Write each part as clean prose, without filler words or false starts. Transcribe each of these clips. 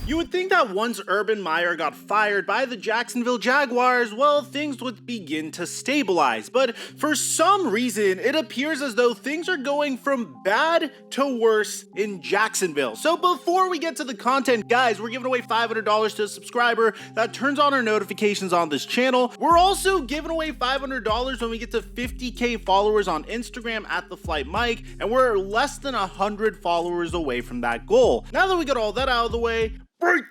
You would think that once Urban Meyer got fired by the Jacksonville Jaguars, well, things would begin to stabilize. But for some reason, it appears as though things are going from bad to worse in Jacksonville. So before we get to the content, guys, we're giving away $500 to a subscriber that turns on our notifications on this channel. We're also giving away $500 when we get to 50K followers on Instagram at The Flight Mike, and we're less than 100 followers away from that goal. Now that we got all that out of the way, break!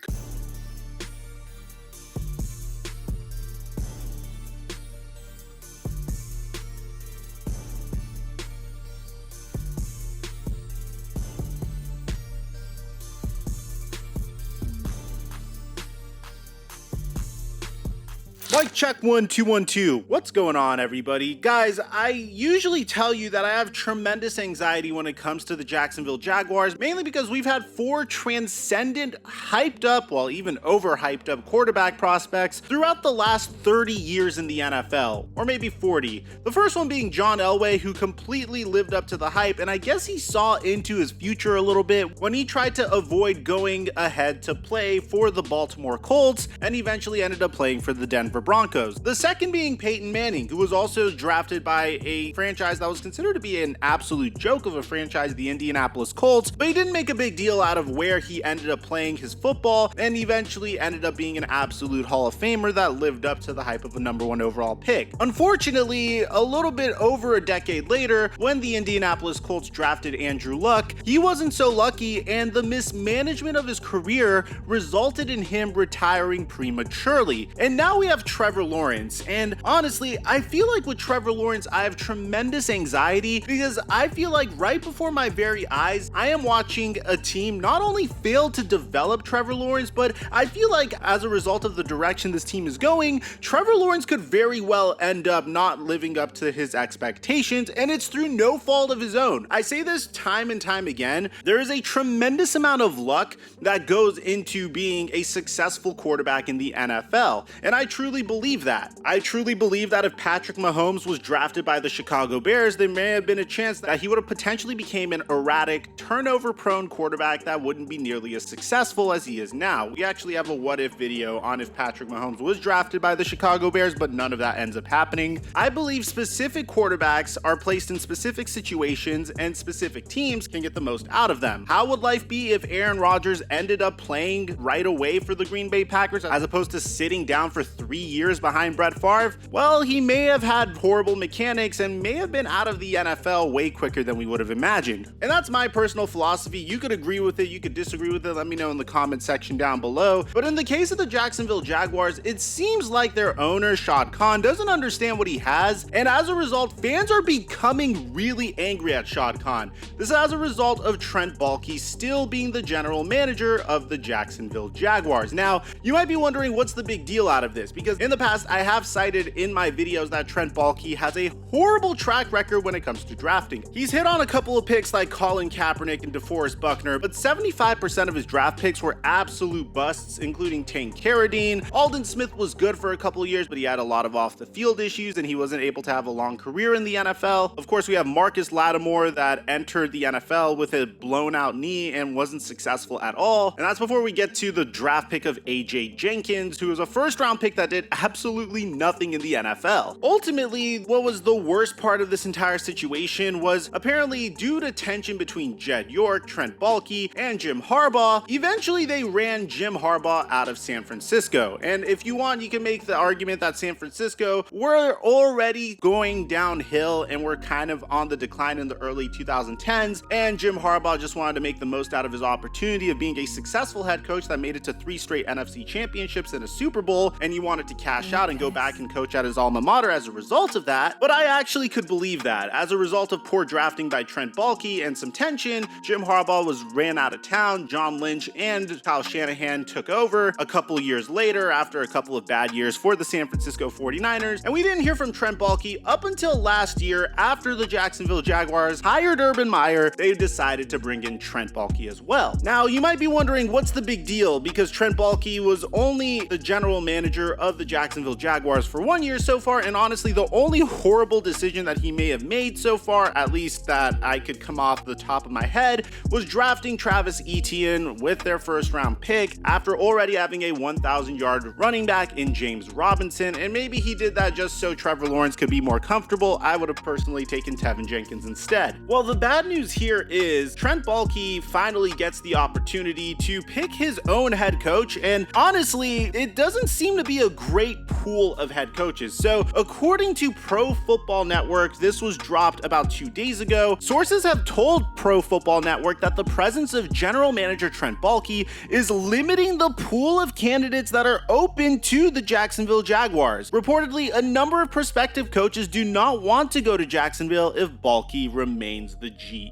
Mic check 1 2 1 2. What's going on, everybody? Guys, I usually tell you that I have tremendous anxiety when it comes to the Jacksonville Jaguars, mainly because we've had 4 transcendent, hyped up, well, even overhyped up quarterback prospects throughout the last 30 years in the NFL, or maybe 40. The first one being John Elway, who completely lived up to the hype, and I guess he saw into his future a little bit when he tried to avoid going ahead to play for the Baltimore Colts, and eventually ended up playing for the Denver Broncos. The second being Peyton Manning, who was also drafted by a franchise that was considered to be an absolute joke of a franchise, the Indianapolis Colts, but he didn't make a big deal out of where he ended up playing his football, and eventually ended up being an absolute Hall of Famer that lived up to the hype of a #1 overall pick. Unfortunately, a little bit over a decade later, when the Indianapolis Colts drafted Andrew Luck, he wasn't so lucky, and the mismanagement of his career resulted in him retiring prematurely. And now we have Trevor Lawrence, and honestly, I feel like with Trevor Lawrence, I have tremendous anxiety because I feel like right before my very eyes, I am watching a team not only fail to develop Trevor Lawrence, but I feel like as a result of the direction this team is going, Trevor Lawrence could very well end up not living up to his expectations, and it's through no fault of his own. I say this time and time again, there is a tremendous amount of luck that goes into being a successful quarterback in the NFL, and I truly believe that. I truly believe that if Patrick Mahomes was drafted by the Chicago Bears, there may have been a chance that he would have potentially became an erratic, turnover-prone quarterback that wouldn't be nearly as successful as he is now. We actually have a what-if video on if Patrick Mahomes was drafted by the Chicago Bears, but none of that ends up happening. I believe specific quarterbacks are placed in specific situations, and specific teams can get the most out of them. How would life be if Aaron Rodgers ended up playing right away for the Green Bay Packers as opposed to sitting down for 3 years behind Brett Favre? Well, he may have had horrible mechanics and may have been out of the NFL way quicker than we would have imagined. And that's my personal philosophy. You could agree with it, you could disagree with it, let me know in the comment section down below. But in the case of the Jacksonville Jaguars, it seems like their owner, Shad Khan, doesn't understand what he has, and as a result, fans are becoming really angry at Shad Khan. This is as a result of Trent Baalke still being the general manager of the Jacksonville Jaguars. Now, you might be wondering what's the big deal out of this, because in the past, I have cited in my videos that Trent Baalke has a horrible track record when it comes to drafting. He's hit on a couple of picks like Colin Kaepernick and DeForest Buckner, but 75% of his draft picks were absolute busts, including Tank Carradine. Aldon Smith was good for a couple of years, but he had a lot of off-the-field issues, and he wasn't able to have a long career in the NFL. Of course, we have Marcus Lattimore that entered the NFL with a blown-out knee and wasn't successful at all. And that's before we get to the draft pick of AJ Jenkins, who was a first-round pick that did absolutely nothing in the NFL. Ultimately, what was the worst part of this entire situation was apparently due to tension between Jed York, Trent Baalke, and Jim Harbaugh, eventually they ran Jim Harbaugh out of San Francisco. And if you want, you can make the argument that San Francisco were already going downhill and were kind of on the decline in the early 2010s, and Jim Harbaugh just wanted to make the most out of his opportunity of being a successful head coach that made it to 3 straight NFC championships and a Super Bowl, and he wanted to cash out and go back and coach at his alma mater as a result of that. But I actually could believe that. As a result of poor drafting by Trent Baalke and some tension, Jim Harbaugh was ran out of town. John Lynch and Kyle Shanahan took over a couple years later after a couple of bad years for the San Francisco 49ers. And we didn't hear from Trent Baalke up until last year after the Jacksonville Jaguars hired Urban Meyer. They decided to bring in Trent Baalke as well. Now, you might be wondering what's the big deal, because Trent Baalke was only the general manager of the the Jacksonville Jaguars for 1 year so far, and honestly, the only horrible decision that he may have made so far, at least that I could come off the top of my head, was drafting Travis Etienne with their first round pick after already having a 1,000-yard running back in James Robinson, and maybe he did that just so Trevor Lawrence could be more comfortable. I would have personally taken Tevin Jenkins instead. Well, the bad news here is Trent Baalke finally gets the opportunity to pick his own head coach, and honestly, it doesn't seem to be a great pool of head coaches. So according to Pro Football Network, this was dropped about 2 days ago. Sources have told Pro Football Network that the presence of general manager Trent Baalke is limiting the pool of candidates that are open to the Jacksonville Jaguars. Reportedly, a number of prospective coaches do not want to go to Jacksonville if Baalke remains the GM.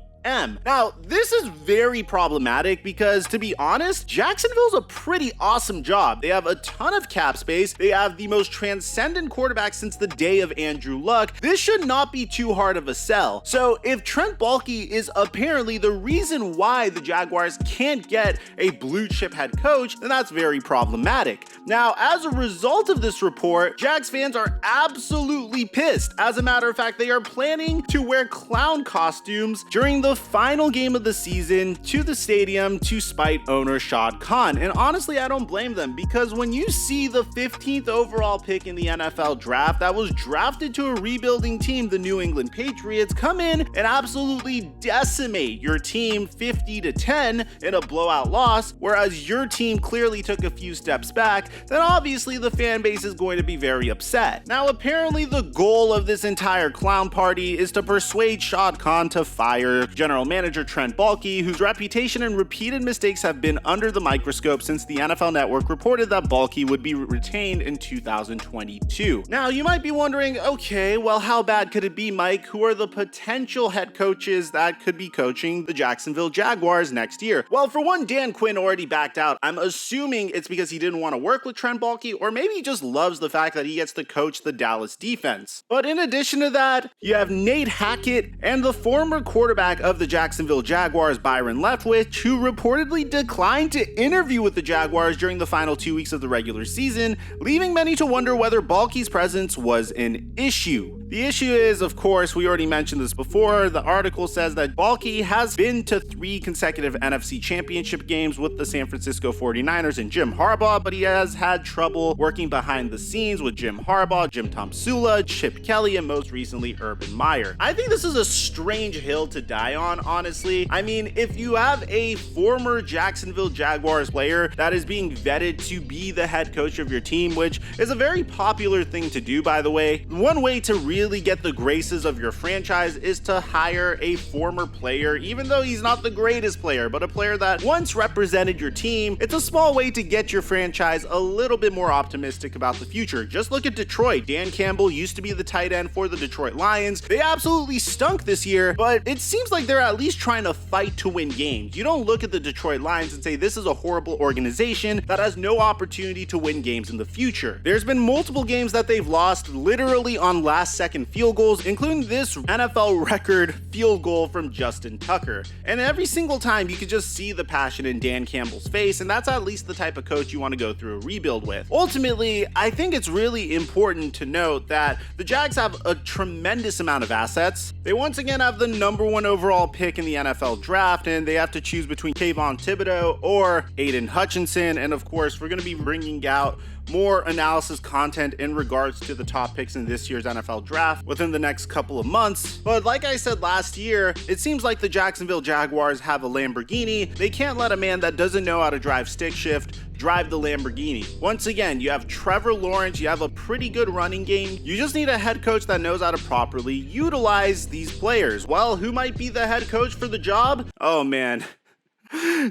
Now, this is very problematic because, to be honest, Jacksonville's a pretty awesome job. They have a ton of cap space. They have the most transcendent quarterback since the day of Andrew Luck. This should not be too hard of a sell. So if Trent Baalke is apparently the reason why the Jaguars can't get a blue chip head coach, then that's very problematic. Now, as a result of this report, Jags fans are absolutely pissed. As a matter of fact, they are planning to wear clown costumes during the final game of the season to the stadium to spite owner Shad Khan. And honestly, I don't blame them, because when you see the 15th overall pick in the NFL draft that was drafted to a rebuilding team, the New England Patriots, come in and absolutely decimate your team 50-10 in a blowout loss, whereas your team clearly took a few steps back, then obviously the fan base is going to be very upset. Now, apparently the goal of this entire clown party is to persuade Shad Khan to fire general manager Trent Baalke, whose reputation and repeated mistakes have been under the microscope since the NFL Network reported that Baalke would be retained in 2022. Now, you might be wondering, okay, well, how bad could it be, Mike? Who are the potential head coaches that could be coaching the Jacksonville Jaguars next year? Well, for one, Dan Quinn already backed out. I'm assuming it's because he didn't want to work with Trent Baalke, or maybe he just loves the fact that he gets to coach the Dallas defense. But in addition to that, you have Nate Hackett and the former quarterback of the Jacksonville Jaguars, Byron Leftwich, who reportedly declined to interview with the Jaguars during the final 2 weeks of the regular season, leaving many to wonder whether Baalke's presence was an issue. The issue is, of course, we already mentioned this before, the article says that Baalke has been to 3 consecutive NFC Championship games with the San Francisco 49ers and Jim Harbaugh, but he has had trouble working behind the scenes with Jim Harbaugh, Jim Tomsula, Chip Kelly, and most recently Urban Meyer. I think this is a strange hill to die on, honestly. I mean, if you have a former Jacksonville Jaguars player that is being vetted to be the head coach of your team, which is a very popular thing to do, by the way, one way to really get the graces of your franchise is to hire a former player, even though he's not the greatest player, but a player that once represented your team. It's a small way to get your franchise a little bit more optimistic about the future. Just look at Detroit. Dan Campbell used to be the tight end for the Detroit Lions. They absolutely stunk this year, but it seems like they're at least trying to fight to win games. You don't look at the Detroit Lions and say this is a horrible organization that has no opportunity to win games in the future. There's been multiple games that they've lost literally on last second field goals, including this NFL record field goal from Justin Tucker. And every single time you could just see the passion in Dan Campbell's face, and that's at least the type of coach you want to go through a rebuild with. Ultimately, I think it's really important to note that the Jags have a tremendous amount of assets. They once again have the number 1 overall pick in the NFL draft, and they have to choose between Kayvon Thibodeau or Aiden Hutchinson. And of course, we're going to be bringing out more analysis content in regards to the top picks in this year's NFL draft within the next couple of months. But like I said last year, it seems like the Jacksonville Jaguars have a Lamborghini. They can't let a man that doesn't know how to drive stick shift drive the Lamborghini. Once again, you have Trevor Lawrence, you have a pretty good running game. You just need a head coach that knows how to properly utilize these players. Well, who might be the head coach for the job? Oh man.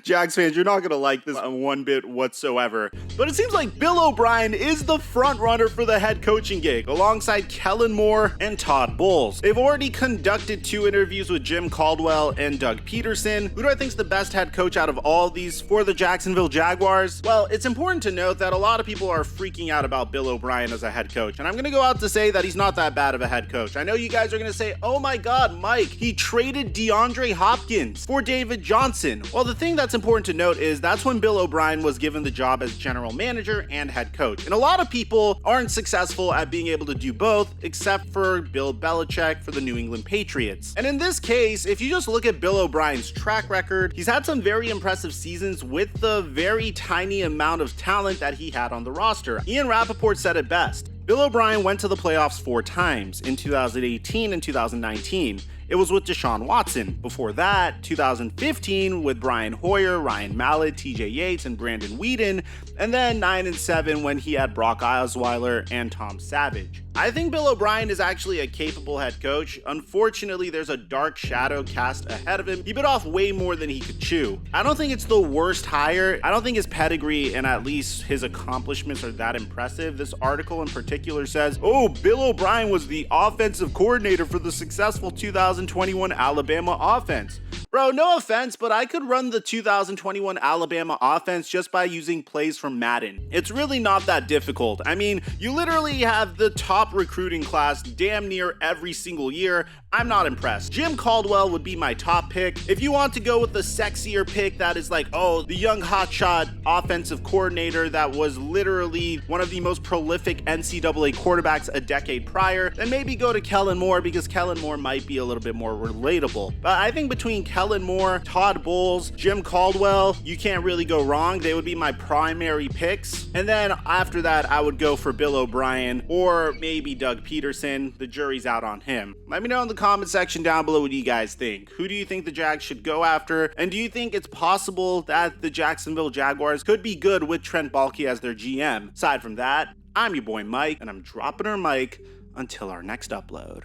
Jags fans, you're not going to like this one bit whatsoever. But it seems like Bill O'Brien is the front runner for the head coaching gig, alongside Kellen Moore and Todd Bowles. They've already conducted 2 interviews with Jim Caldwell and Doug Peterson. Who do I think is the best head coach out of all these for the Jacksonville Jaguars? Well, it's important to note that a lot of people are freaking out about Bill O'Brien as a head coach, and I'm going to go out to say that he's not that bad of a head coach. I know you guys are going to say, oh my god, Mike, he traded DeAndre Hopkins for David Johnson. Well, the the thing that's important to note is that's when Bill O'Brien was given the job as general manager and head coach. And a lot of people aren't successful at being able to do both, except for Bill Belichick for the New England Patriots. And in this case, if you just look at Bill O'Brien's track record, he's had some very impressive seasons with the very tiny amount of talent that he had on the roster. Ian Rappaport said it best. Bill O'Brien went to the playoffs 4 times, in 2018 and 2019. It was with Deshaun Watson. Before that, 2015 with Brian Hoyer, Ryan Mallett, TJ Yates, and Brandon Weeden, and then 9 and 7 when he had Brock Osweiler and Tom Savage. I think Bill O'Brien is actually a capable head coach. Unfortunately, there's a dark shadow cast ahead of him. He bit off way more than he could chew. I don't think it's the worst hire. I don't think his pedigree and at least his accomplishments are that impressive. This article in particular says, oh, Bill O'Brien was the offensive coordinator for the successful 2021 Alabama offense. Bro, no offense, but I could run the 2021 Alabama offense just by using plays from Madden. It's really not that difficult. I mean, you literally have the top recruiting class damn near every single year. I'm not impressed. Jim Caldwell would be my top pick. If you want to go with the sexier pick that is like, oh, the young hotshot offensive coordinator that was literally one of the most prolific NCAA quarterbacks a decade prior, then maybe go to Kellen Moore because Kellen Moore might be a little bit more relatable. But I think between Kellen Moore, Todd Bowles, Jim Caldwell, you can't really go wrong. They would be my primary picks. And then after that, I would go for Bill O'Brien or maybe Doug Peterson. The jury's out on him. Let me know in the comment section down below what you guys think. Who do you think the Jags should go after? And do you think it's possible that the Jacksonville Jaguars could be good with Trent Baalke as their GM? Aside from that, I'm your boy Mike, and I'm dropping our mic until our next upload.